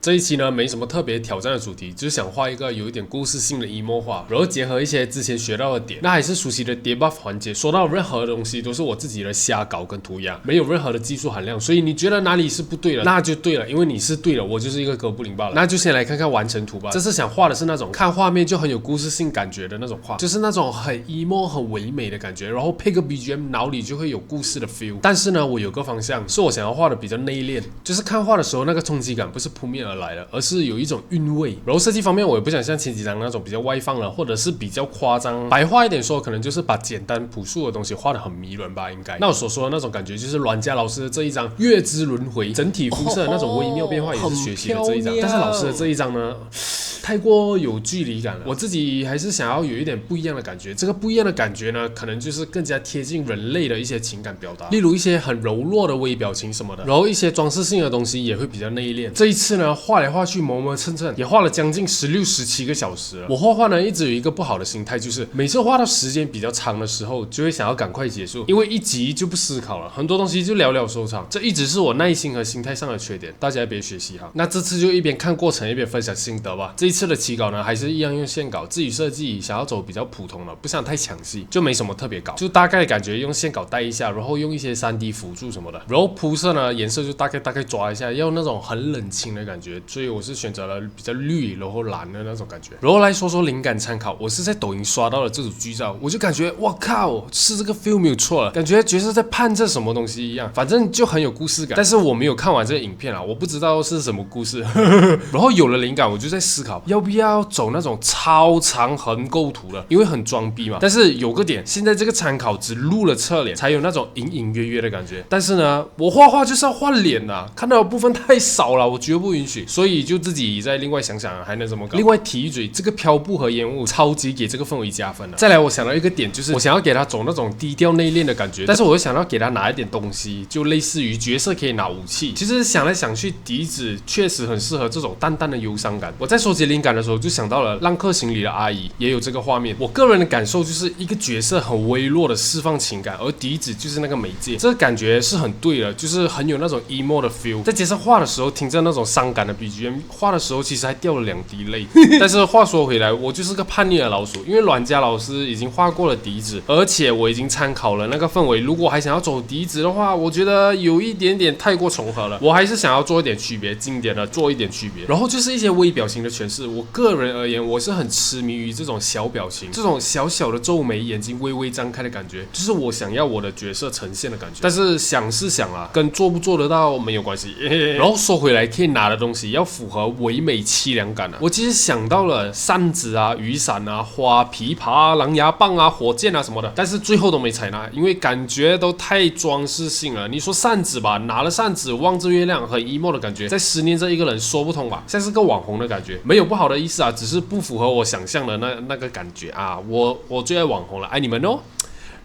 這一期呢，沒什麼特別挑戰的主題，就是想畫一個有一點故事性的 emo 畫，然後結合一些之前學到的點，那還是熟悉的 debuff 環節。說到任何的東西都是我自己的瞎搞跟塗鴉，沒有任何的技術含量，所以你覺得哪裡是不對了，那就對了，因為你是對了，我就是一個哥布林罷了。那就先來看看完成圖吧。這次想畫的是那種看畫面就很有故事性感覺的那種畫，就是那種很 emo 很唯美的感覺，然後配個 BGM， 腦裡就會有故事的 feel。但是呢，我有個方向是我想要畫的比較內斂，就是看畫的時候那個衝擊感不是撲面而來的，而是有一種韻味。然後設計方面，我也不想像前幾張那種比較外放了，或者是比較誇張。白話一點說，可能就是把簡單樸素的東西畫得很迷人吧，應該。那我所說的那種感覺，就是阮家老師的這一張月之輪迴，整體膚色的那種微妙變化，也是學習了這一張。但是老師的這一張呢，太過有距離感了。我自己還是想要有一點不一樣的感覺。這個不一樣的感覺呢，可能就是更加貼近人類的一些情感表達，例如一些很柔弱的微表情什麼的。然後一些裝飾性的東西也會比較内斂。這一次呢，畫來畫去磨磨蹭蹭，也畫了將近16、17個小時了。我畫畫呢，一直有一個不好的心態，就是每次畫到時間比較長的時候，就會想要趕快結束，因為一集就不思考了，很多東西就寥寥收場。這一直是我耐心和心態上的缺點，大家別學習哈。那這次就一邊看過程，一邊分享心得吧。這一次的起稿呢，還是一樣用線稿，自己設計，想要走比較普通的，不想太搶戲，就沒什麼特別稿，就大概感覺用線稿帶一下，然後用一些3D 輔助什麼的，然後鋪色呢，顏色就大概抓一下，要那種很冷清的感覺，所以我是選擇了比較綠然後藍的那種感覺。然後來說說靈感參考，我是在抖音刷到了這組劇照，我就感覺哇靠，是這個 feel 沒有錯了，感覺角色在盼着什麼東西一樣，反正就很有故事感。但是我沒有看完這個影片啊，我不知道是什麼故事。然後有了靈感，我就在思考要不要走那種超長橫構圖的，因為很裝逼嘛。但是有個點，現在這個參考只錄了側臉，才有那種隱隱約約的感覺。但是呢，我畫畫就是要畫臉啊，看到的部分太少了，我絕不允許。所以就自己再另外想想還能怎麼搞。另外提一嘴，這個飄布和煙霧超級給這個氛圍加分了。再來，我想到一個點，就是我想要給他走那種低調內斂的感覺，但是我又想要給他拿一點東西，就類似於角色可以拿武器。其實想來想去，笛子確實很適合這種淡淡的憂傷感。我在收集靈感的時候，就想到了《浪客行》裡的阿姨，也有這個畫面。我個人的感受就是一個角色很微弱的釋放情感，而笛子就是那個媒介，這個感覺是很對的，就是很有那種 emo 的 feel。在街上畫的時候，聽着那種傷感的 BGM， 畫的時候其實還掉了2滴淚。但是話說回來，我就是個叛逆的老鼠，因為阮家老師已經畫過了笛子，而且我已經參考了那個氛圍。如果還想要走笛子的話，我覺得有一點點太過重合了。我還是想要做一點區別，經典的做一點區別。然後就是一些微表情的詮釋。我個人而言，我是很痴迷於這種小表情，這種小小的皺眉，眼睛微微張開的感覺，就是我想要我的角色呈現的感覺。但是想是想啊，跟做不做得到沒有關係。然後說回來，可以拿的東西要符合唯美凄涼感啊。我其實想到了扇子啊、雨傘啊、花、琵琶啊、狼牙棒啊、火箭啊什麼的，但是最後都沒採納，因為感覺都太裝飾性了。你說扇子吧，拿了扇子望着月亮，很 emo 的感覺，在思念着一個人，說不通吧，像是個網紅的感覺，沒有不好的意思啊，只是不符合我想象的那個感覺啊。我最愛網紅了，愛你們哦。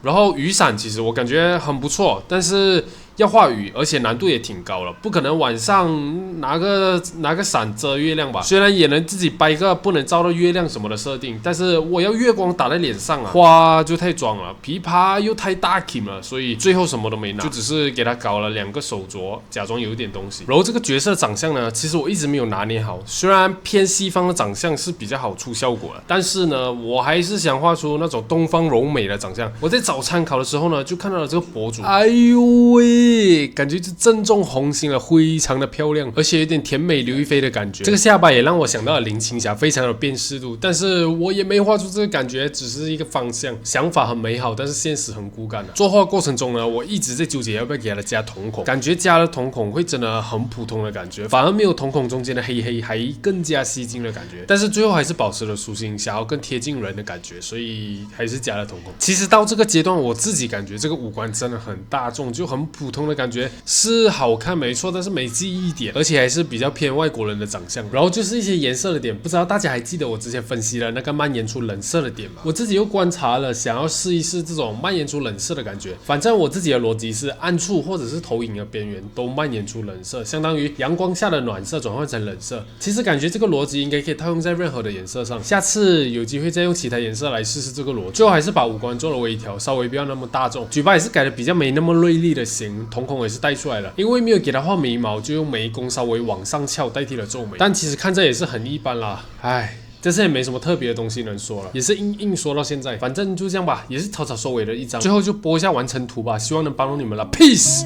然後雨傘其實我感覺很不錯，但是要畫雨，而且難度也挺高了，不可能晚上拿個傘遮月亮吧？雖然也能自己掰個不能照到月亮什麼的設定，但是我要月光打在臉上啊，花就太裝了，琵琶又太大 Kim 了，所以最後什麼都沒拿，就只是給他搞了2個手鐲，假裝有一點東西。然後這個角色長相呢，其實我一直沒有拿捏好，雖然偏西方的長相是比較好出效果的，但是呢，我還是想畫出那種東方柔美的長相。我在找參考的時候呢，就看到了這個博主，哎呦喂！感覺就正中紅心了，非常的漂亮，而且有點甜美劉亦菲的感覺。這個下巴也讓我想到了林青霞，非常有辨識度。但是我也沒畫出這個感覺，只是一個方向，想法很美好，但是現實很骨感啊。作畫過程中呢，我一直在糾結要不要給它加瞳孔，感覺加了瞳孔會真的很普通的感覺，反而沒有瞳孔中間的黑黑還更加吸睛的感覺。但是最後還是保持了初心，想要更貼近人的感覺，所以還是加了瞳孔。其實到這個階段，我自己感覺這個五官真的很大眾，就很普通的感覺，是好看沒錯，但是沒記憶點，而且還是比較偏外國人的長相。然後就是一些顏色的點，不知道大家還記得我之前分析了那個蔓延出冷色的點嗎？我自己又觀察了，想要試一試這種蔓延出冷色的感覺。反正我自己的邏輯是，暗處或者是投影的邊緣都蔓延出冷色，相當於陽光下的暖色轉換成冷色。其實感覺這個邏輯應該可以套用在任何的顏色上。下次有機會再用其他顏色來試試這個邏輯。最後還是把五官做了微調，稍微不要那麼大眾，嘴巴也是改的比較沒那麼銳利的型。瞳孔也是帶出來了，因為沒有給他畫眉毛，就用眉弓稍微往上翹代替了皺眉，但其實看着也是很一般啦，唉。這次也沒什麼特別的東西能說了，也是硬說到現在，反正就這樣吧，也是草草收尾的一張，最後就播一下完成圖吧，希望能幫到你們了 ，peace。